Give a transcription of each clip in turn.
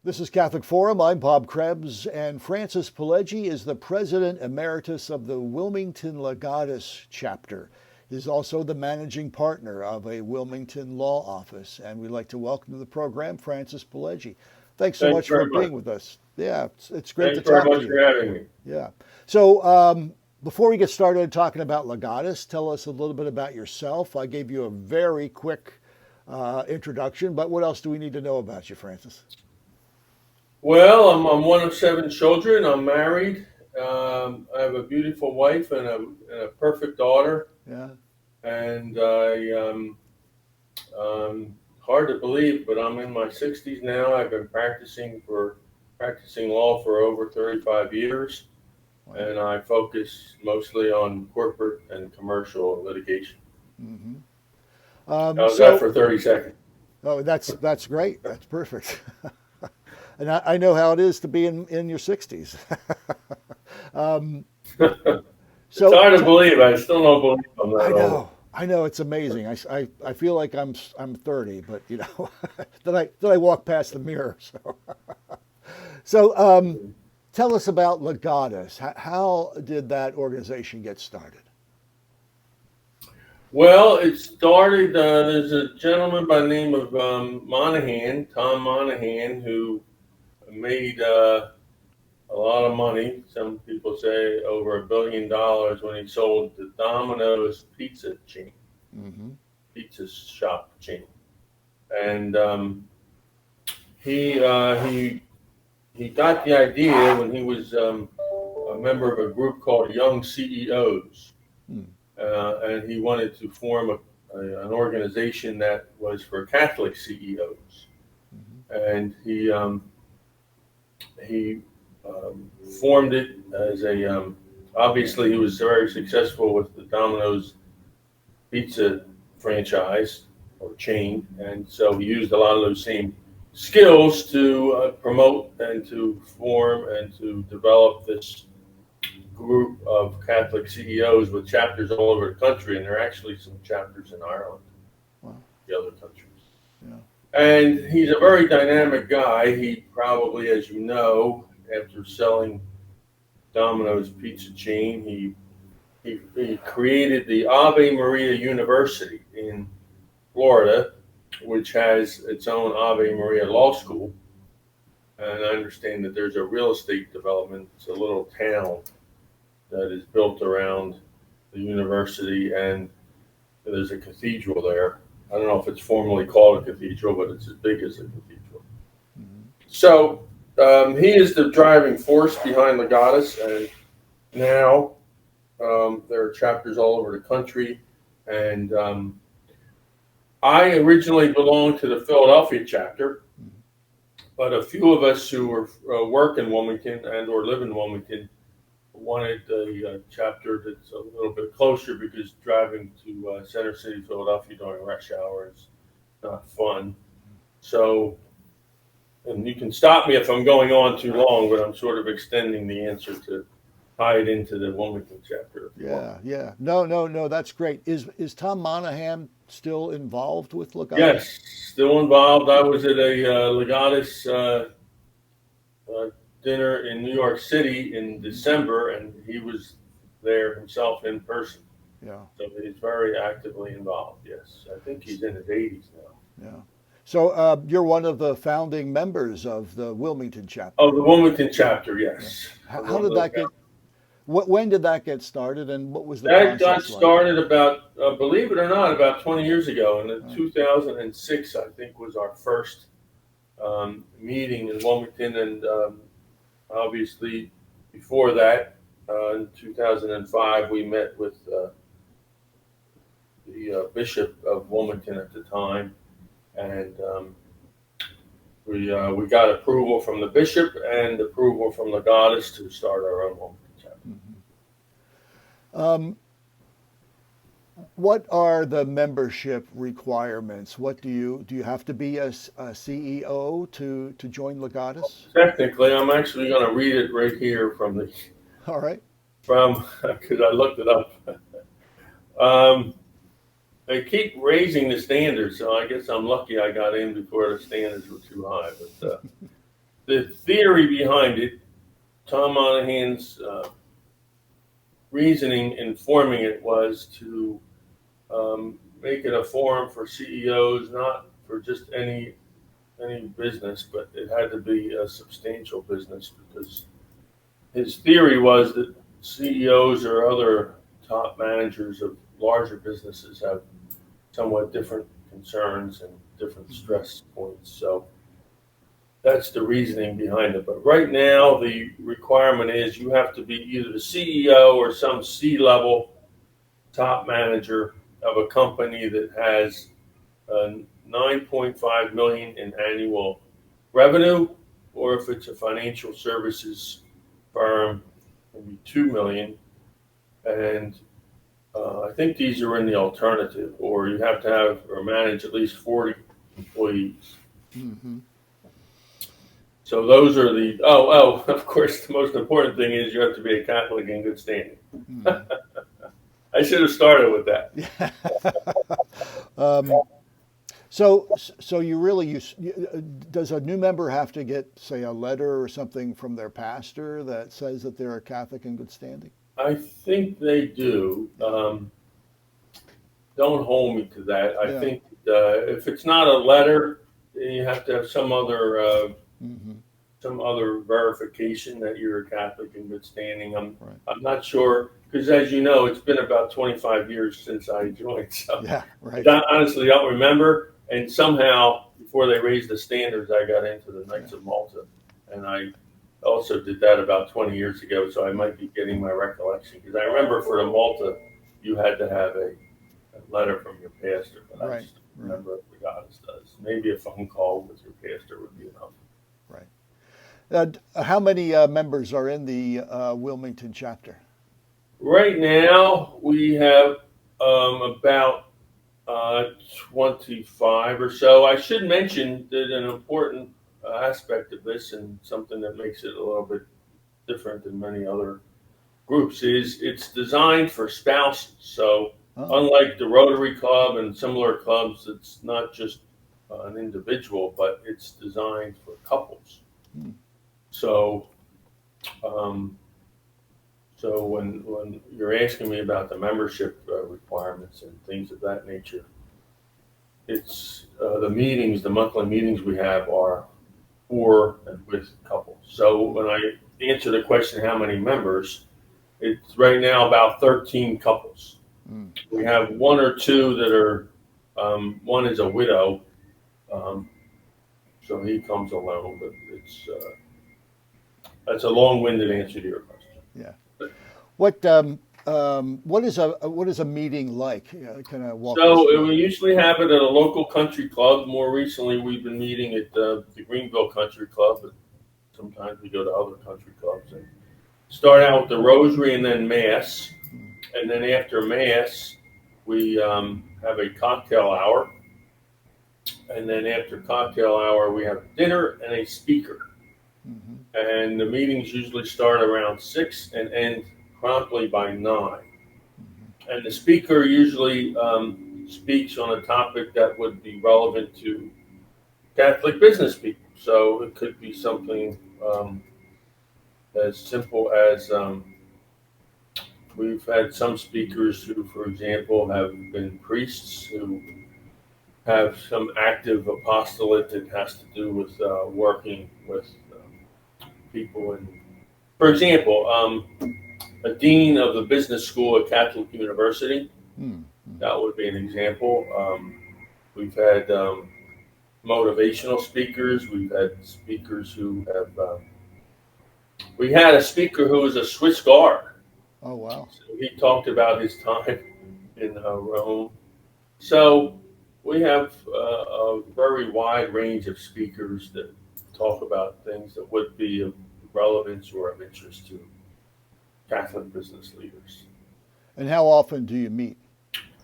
This is Catholic Forum. I'm Bob Krebs, and Francis Pileggi is the President Emeritus of the Wilmington Legatus chapter. He's also the managing partner of a Wilmington law office, and we'd like to welcome to the program Francis Pileggi. Thanks so Thanks much for very much. being with us. Yeah, it's great to Thanks very talk to much you. for having me. Yeah. So, before we get started talking about Legatus, tell us a little bit about yourself. I gave you a very quick introduction, but what else do we need to know about you, Francis? Well, I'm one of seven children. I'm married. I have a beautiful wife and a perfect daughter. Yeah. And hard to believe, but I'm in my 60s now. I've been practicing law for over 35 years, Wow. and I focus mostly on corporate and commercial litigation. Mm-hmm. How's that for 30 seconds? Oh, that's great. That's perfect. And I know how it is to be in your 60s. It's hard to believe. I still don't believe I'm that old. I know it's amazing. I feel like I'm 30, but then I walk past the mirror. So tell us about Legatus. How did that organization get started? Well, it started. There's a gentleman by the name of Tom Monahan, who made a lot of money. Some people say over $1 billion when he sold the Domino's pizza chain, Mm-hmm. pizza shop chain, and he got the idea when he was a member of a group called Young CEOs. Mm. And he wanted to form an organization that was for Catholic CEOs. Mm-hmm. And he formed it as obviously he was very successful with the Domino's pizza franchise or chain. And so he used a lot of those same skills to promote and to form and to develop this group of Catholic CEOs with chapters all over the country, and there are actually some chapters in Ireland, Wow. the other countries. Yeah. And he's a very dynamic guy. He probably, as you know, after selling Domino's pizza chain, he created the Ave Maria University in Florida, which has its own Ave Maria Law School. And I understand that there's a real estate development. It's a little town that is built around the university, and there's a cathedral there. I don't know if it's formally called a cathedral, but it's as big as a cathedral. Mm-hmm. So he is the driving force behind Legatus, and now there are chapters all over the country. And I originally belonged to the Philadelphia chapter, but a few of us who work in Wilmington and or live in Wilmington wanted a chapter that's a little bit closer, because driving to Center City, Philadelphia during rush hour is not fun. So, and you can stop me if I'm going on too long, but I'm sort of extending the answer to tie it into the Wilmington chapter. Yeah. No, that's great. Is Tom Monahan still involved with Legatus? Yes, still involved. I was at a Legatus dinner in New York City in December, and he was there himself in person. Yeah. So he's very actively involved. Yes, I think he's in his 80s now. Yeah. So you're one of the founding members of the Wilmington chapter. Oh, the Wilmington chapter, yes. Yeah. How did that get? When did that get started, and what was the That process got started about, believe it or not, about 20 years ago. In 2006, I think, was our first meeting in Wilmington, and obviously before that, in 2005, we met with the Bishop of Wilmington at the time, and we got approval from the bishop and approval from Legatus to start our own Wilmington chapter. Mm-hmm. What are the membership requirements? What do you have to be a CEO to join Legatus? Technically, I'm actually going to read it right here from All right. Because I looked it up. They keep raising the standards, so I guess I'm lucky I got in before the standards were too high. But the theory behind it, Tom Monahan's reasoning in forming it was to make it a forum for CEOs, not for just any business, but it had to be a substantial business, because his theory was that CEOs or other top managers of larger businesses have somewhat different concerns and different stress points. So that's the reasoning behind it. But right now, the requirement is you have to be either the CEO or some C-level top manager of a company that has 9.5 million in annual revenue, or if it's a financial services firm, maybe 2 million. And I think these are in the alternative, or you have to have or manage at least 40 employees. Mm-hmm. So those are the, of course, the most important thing is you have to be a Catholic in good standing. Mm-hmm. I should have started with that. So you really, does a new member have to get, say, a letter or something from their pastor that says that they're a Catholic in good standing? I think they do. Don't hold me to that. I think if it's not a letter, then you have to have some other verification that you're a Catholic in good standing. I'm not sure, because as you know, it's been about 25 years since I joined. So I honestly don't remember. And somehow, before they raised the standards, I got into the Knights of Malta, and I also did that about 20 years ago. So I might be getting my recollection, because I remember for the Malta, you had to have a letter from your pastor, but I just remember if Legatus does. Maybe a phone call with your pastor would be enough. Right. How many members are in the Wilmington chapter? Right now, we have about 25 or so. I should mention that an important aspect of this, and something that makes it a little bit different than many other groups, is it's designed for spouses. So unlike the Rotary Club and similar clubs, it's not just an individual, but it's designed for couples. So so when you're asking me about the membership requirements and things of that nature, it's the monthly meetings we have are for and with couples. So when I answer the question, how many members, it's right now about 13 couples. We have one or two that are, one is a widow, so he comes alone, but it's, that's a long-winded answer to your question. Yeah. What is a meeting like? Can I walk? So we usually have it at a local country club. More recently, we've been meeting at the Greenville Country Club, but sometimes we go to other country clubs. And start out with the rosary and then mass, and then after mass, we have a cocktail hour, and then after cocktail hour, we have dinner and a speaker. And the meetings usually start around 6 and end promptly by 9. And the speaker usually speaks on a topic that would be relevant to Catholic business people. So it could be something as simple as we've had some speakers who, for example, have been priests who have some active apostolate that has to do with working with people. And for example, a dean of the business school at Catholic University, that would be an example. We've had motivational speakers. We've had speakers who have. We had a speaker who was a Swiss Guard. Oh, wow. So he talked about his time in Rome. So we have a very wide range of speakers that talk about things that would be of relevance or of interest to Catholic business leaders. And how often do you meet?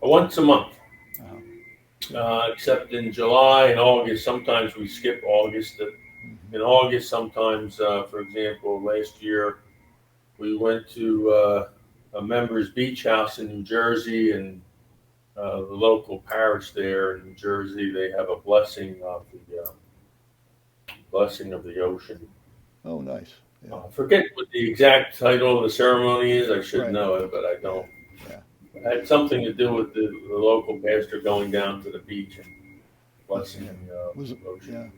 Once a month. Except in July and August. Sometimes we skip August. In August, sometimes, for example, last year we went to a member's beach house in New Jersey, and the local parish there in New Jersey, they have a blessing of the blessing of the ocean. Oh, nice. Yeah. I forget what the exact title of the ceremony is. I should Right. know it, but I don't. Yeah. It had something to do with the local pastor going down to the beach and blessing the Was ocean. yeah.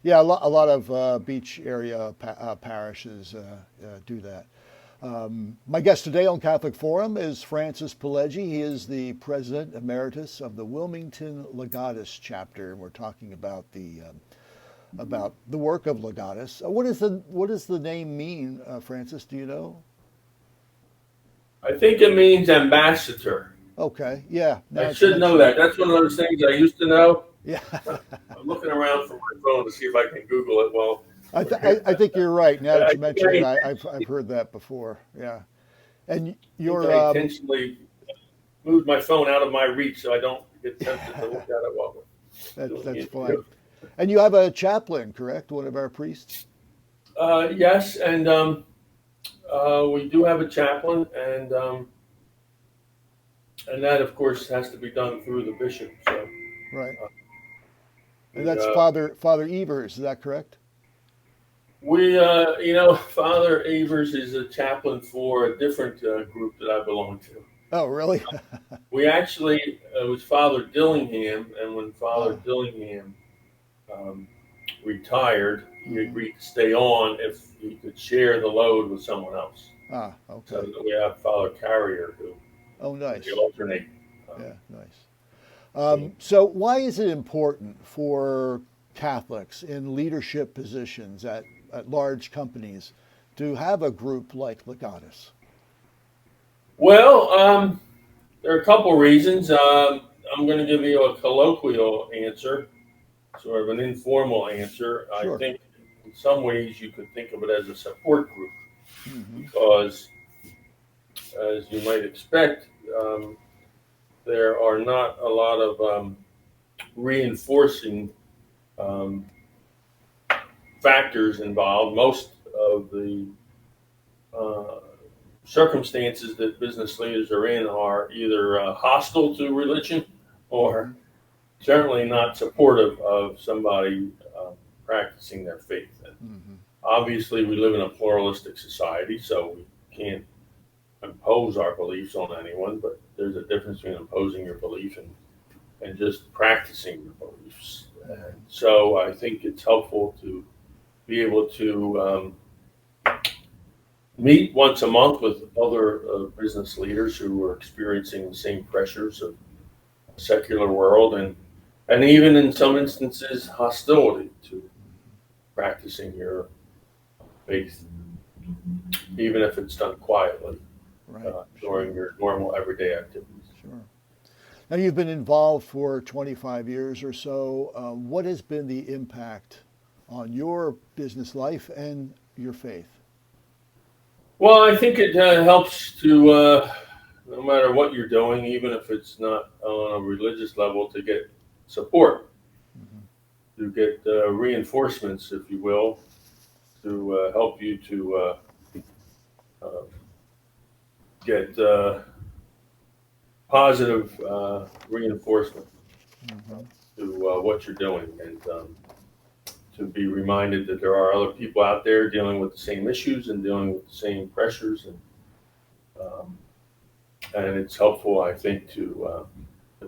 Yeah, a lot of beach area parishes do that. My guest today on Catholic Forum is Francis Pileggi. He is the President Emeritus of the Wilmington Legatus chapter, and we're talking about the work of Legatus. What does the name mean, Francis? Do you know? I think it means ambassador. Okay, yeah. I should know that. That's one of those things I used to know. Yeah. I'm looking around for my phone to see if I can Google it. Well, I think you're right. Now that you mention it, I've heard that before. Yeah, and I intentionally moved my phone out of my reach so I don't get tempted to look at it while that's fine. And you have a chaplain, correct? One of our priests. Yes, and we do have a chaplain, and that, of course, has to be done through the bishop. So right. And that's Father Evers, is that correct? Father Evers is a chaplain for a different group that I belong to. Oh, really? We actually, it was Father Dillingham, and when Father Dillingham retired, he agreed to stay on if he could share the load with someone else. Ah, okay. So we have Father Carrier who nice. alternate. Yeah, nice. So why is it important for Catholics in leadership positions at large companies to have a group like Legatus? Well, there are a couple reasons. I'm going to give you a colloquial answer, sort of an informal answer. Sure. I think in some ways you could think of it as a support group because, as you might expect, there are not a lot of reinforcing factors involved. Most of the circumstances that business leaders are in are either hostile to religion or certainly not supportive of somebody practicing their faith. And obviously, we live in a pluralistic society, so we can't impose our beliefs on anyone, but there's a difference between imposing your belief and just practicing your beliefs. And so I think it's helpful to be able to meet once a month with other business leaders who are experiencing the same pressures of a secular world and even in some instances hostility to practicing your faith, even if it's done quietly during your normal everyday activities. Sure. Now you've been involved for 25 years or so. What has been the impact on your business life and your faith? Well, I think it helps to, no matter what you're doing, even if it's not on a religious level, to get support, to get reinforcements, if you will, to help you to get positive reinforcement to what you're doing, and to be reminded that there are other people out there dealing with the same issues and dealing with the same pressures, and it's helpful, I think, to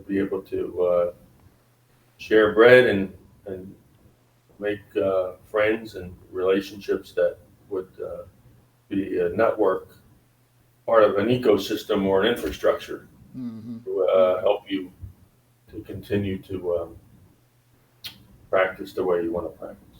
be able to share bread and make friends and relationships that would be a network, part of an ecosystem or an infrastructure to help you to continue to practice the way you want to practice.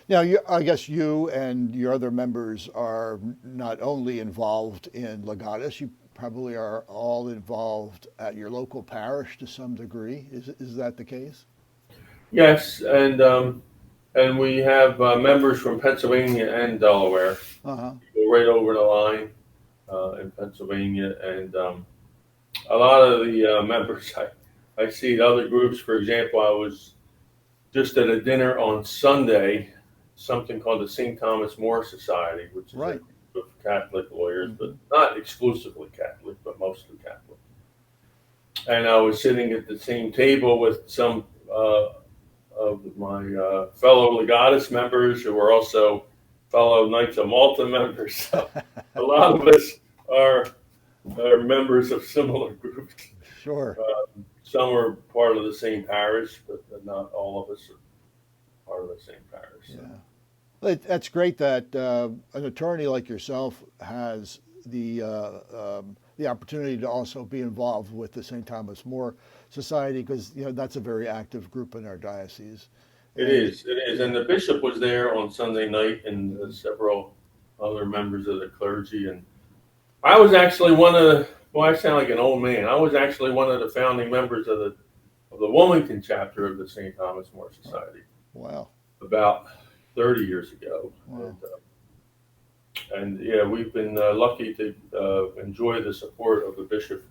Now, I guess you and your other members are not only involved in Legatus, you probably are all involved at your local parish to some degree. Is that the case? Yes, and we have members from Pennsylvania and Delaware. Go right over the line in Pennsylvania, and a lot of the members I see at other groups. For example, I was just at a dinner on Sunday, something called the St. Thomas More Society, which is a group of Catholic lawyers, but not exclusively Catholic, but mostly Catholic. And I was sitting at the same table with some of my fellow Legatus members who are also fellow Knights of Malta members. So a lot of us are members of similar groups. Sure. Some are part of the same parish, but not all of us are part of the same parish. So. Yeah. That's great that an attorney like yourself has the opportunity to also be involved with the St. Thomas More Society, because that's a very active group in our diocese. It is, and the bishop was there on Sunday night, and several other members of the clergy, and I was actually one of the. Well, I sound like an old man. I was actually one of the founding members of the Wilmington chapter of the St. Thomas More Society. Wow! About 30 years ago. Wow. And yeah, we've been lucky to enjoy the support of the bishop,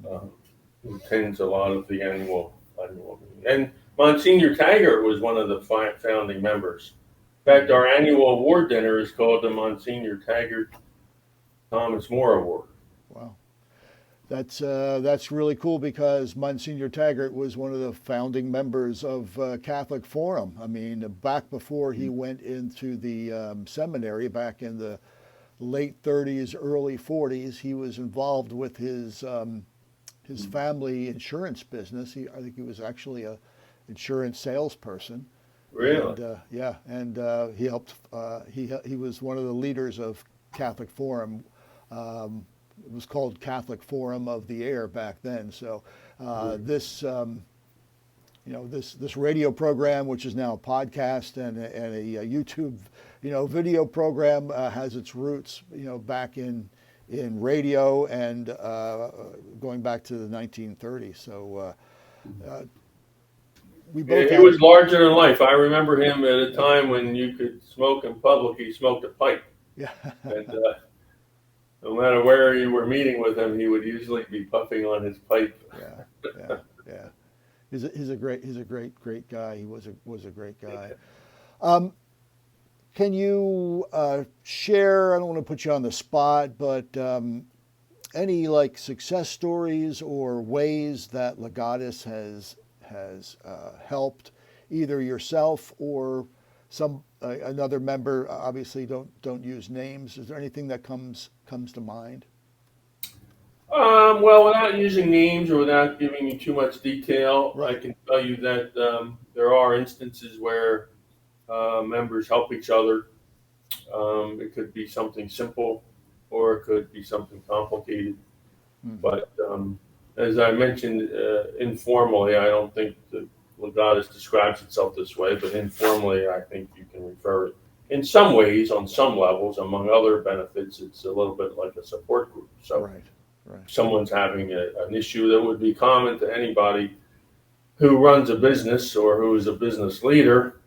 who attends a lot of the annual meeting. And Monsignor Taggart was one of the founding members. In fact, our annual award dinner is called the Monsignor Taggart Thomas More Award. Wow. That's really cool, because Monsignor Taggart was one of the founding members of Catholic Forum. I mean, back before he went into the seminary, back in the late 30s, early 40s, he was involved with his family insurance business. I think he was actually a insurance salesperson. Really? And he helped. He was one of the leaders of Catholic Forum. It was called Catholic Forum of the Air back then. So this radio program, which is now a podcast and a YouTube video program, has its roots back in radio and going back to the 1930s. So we both. He was larger than life. I remember him at a time when you could smoke in public. He smoked a pipe. Yeah. And no matter where you were meeting with him, he would usually be puffing on his pipe. Yeah. He's a great guy. He was a great guy. Can you share? I don't want to put you on the spot, but any success stories or ways that Legatus has helped either yourself or another member? Obviously, don't use names. Is there anything that comes to mind? Well, without using names or without giving you too much detail, right. I can tell you that there are instances where members help each other. It could be something simple, or it could be something complicated. Mm-hmm. But as I mentioned informally, I don't think the Legatus describes itself this way, but informally, I think you can refer it. In some ways, on some levels, among other benefits, it's a little bit like a support group. So right. Someone's having an issue that would be common to anybody who runs a business or who is a business leader.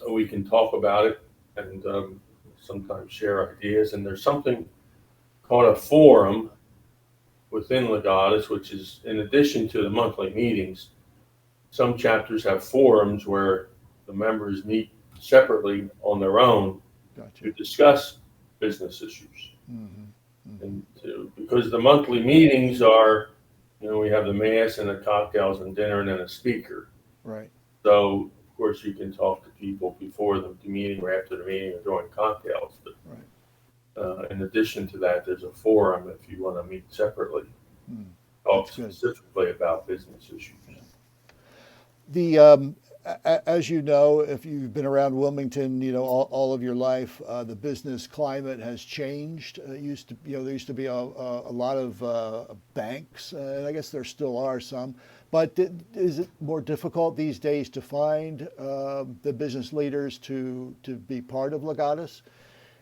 We can talk about it and sometimes share ideas. And there's something called a forum within Legatus, which is in addition to the monthly meetings. Some chapters have forums where the members meet separately on their own to discuss business issues. Mm-hmm. And because the monthly meetings are, we have the mass and the cocktails and dinner and then a speaker. Right. So, of course, you can talk to people before the meeting or after the meeting or during cocktails. But right. In addition to that, there's a forum if you want to meet separately. Talk specifically about business issues. The as you know, if you've been around Wilmington, all of your life, the business climate has changed. There used to be a lot of banks, and I guess there still are some. But is it more difficult these days to find the business leaders to be part of Legatus?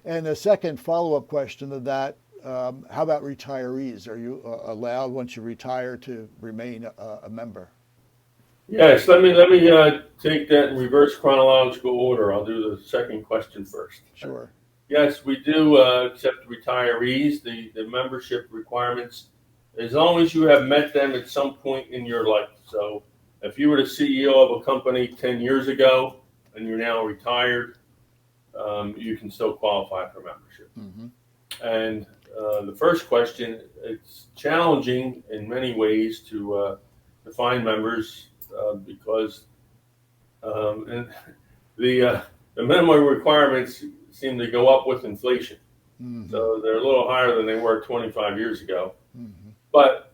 And a second follow-up question to that: how about retirees? Are you allowed once you retire to remain a member? Yes, let me take that in reverse chronological order. I'll do the second question first. Sure. Yes, we do accept retirees. The membership requirements, as long as you have met them at some point in your life. So if you were the CEO of a company 10 years ago and you're now retired, you can still qualify for membership. Mm-hmm. And the first question, it's challenging in many ways to find members because And the minimum requirements seem to go up with inflation. Mm-hmm. So they're a little higher than they were 25 years ago. Mm-hmm. But,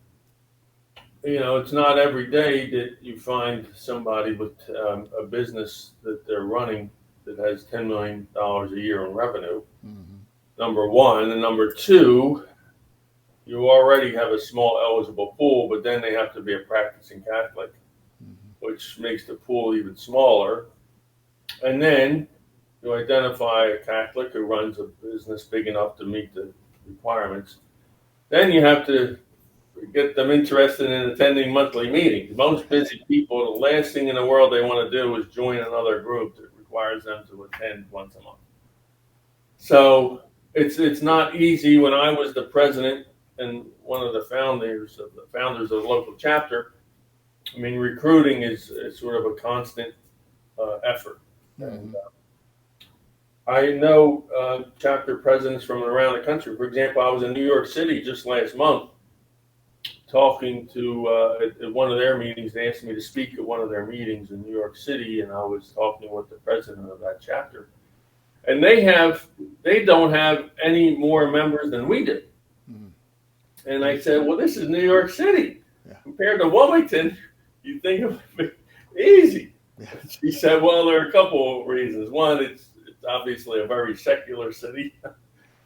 it's not every day that you find somebody with a business that they're running that has $10 million a year in revenue. Mm-hmm. Number one. And number two, you already have a small eligible pool, but then they have to be a practicing Catholic, which makes the pool even smaller. And then you identify a Catholic who runs a business big enough to meet the requirements. Then you have to get them interested in attending monthly meetings. Most busy people, the last thing in the world they want to do is join another group that requires them to attend once a month. So it's not easy. When I was the president and one of the founders of the local chapter, I mean, recruiting is sort of a constant effort. Mm-hmm. And I know chapter presidents from around the country. For example, I was in New York City just last month talking to at one of their meetings. They asked me to speak at one of their meetings in New York City, and I was talking with the president of that chapter. And they don't have any more members than we do. Mm-hmm. And I said, well, this is New York City. Yeah. Compared to Wilmington, you think it would be easy. Yeah. She said, well, there are a couple of reasons. One, it's obviously a very secular city.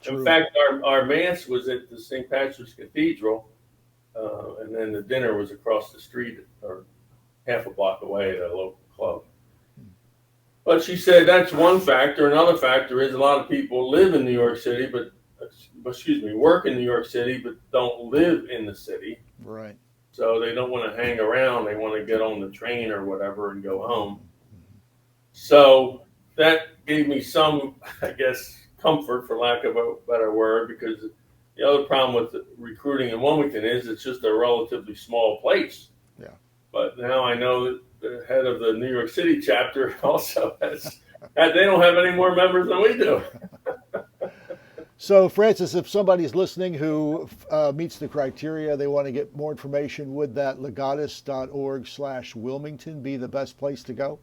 True. In fact, our mass was at the St. Patrick's Cathedral, and then the dinner was across the street or half a block away at a local club. But she said that's one factor. Another factor is a lot of people live in New York City, work in New York City, but don't live in the city. Right. So they don't want to hang around. They want to get on the train or whatever and go home. Mm-hmm. So that gave me some, I guess, comfort, for lack of a better word, because the other problem with recruiting in Wilmington is it's just a relatively small place. Yeah. But now I know that the head of the New York City chapter also they don't have any more members than we do. So, Francis, if somebody's listening who meets the criteria, they want to get more information, would that legatus.org/Wilmington be the best place to go?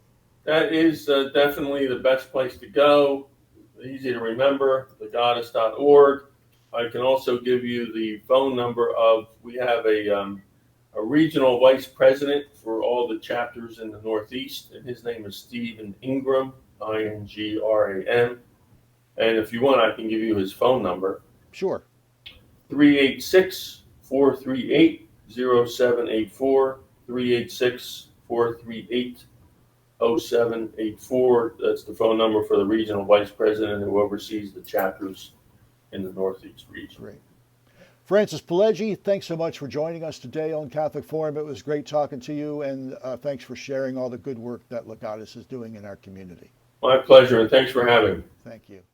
That is definitely the best place to go. Easy to remember, legatus.org. I can also give you the phone number we have a regional vice president for all the chapters in the Northeast, and his name is Stephen Ingram, Ingram. And if you want, I can give you his phone number. Sure. 386-438-0784, 386-438-0784. That's the phone number for the regional vice president who oversees the chapters in the Northeast region. Great. Francis Pileggi, thanks so much for joining us today on Catholic Forum. It was great talking to you, and thanks for sharing all the good work that Legatus is doing in our community. My pleasure, and thanks for having me. Thank you.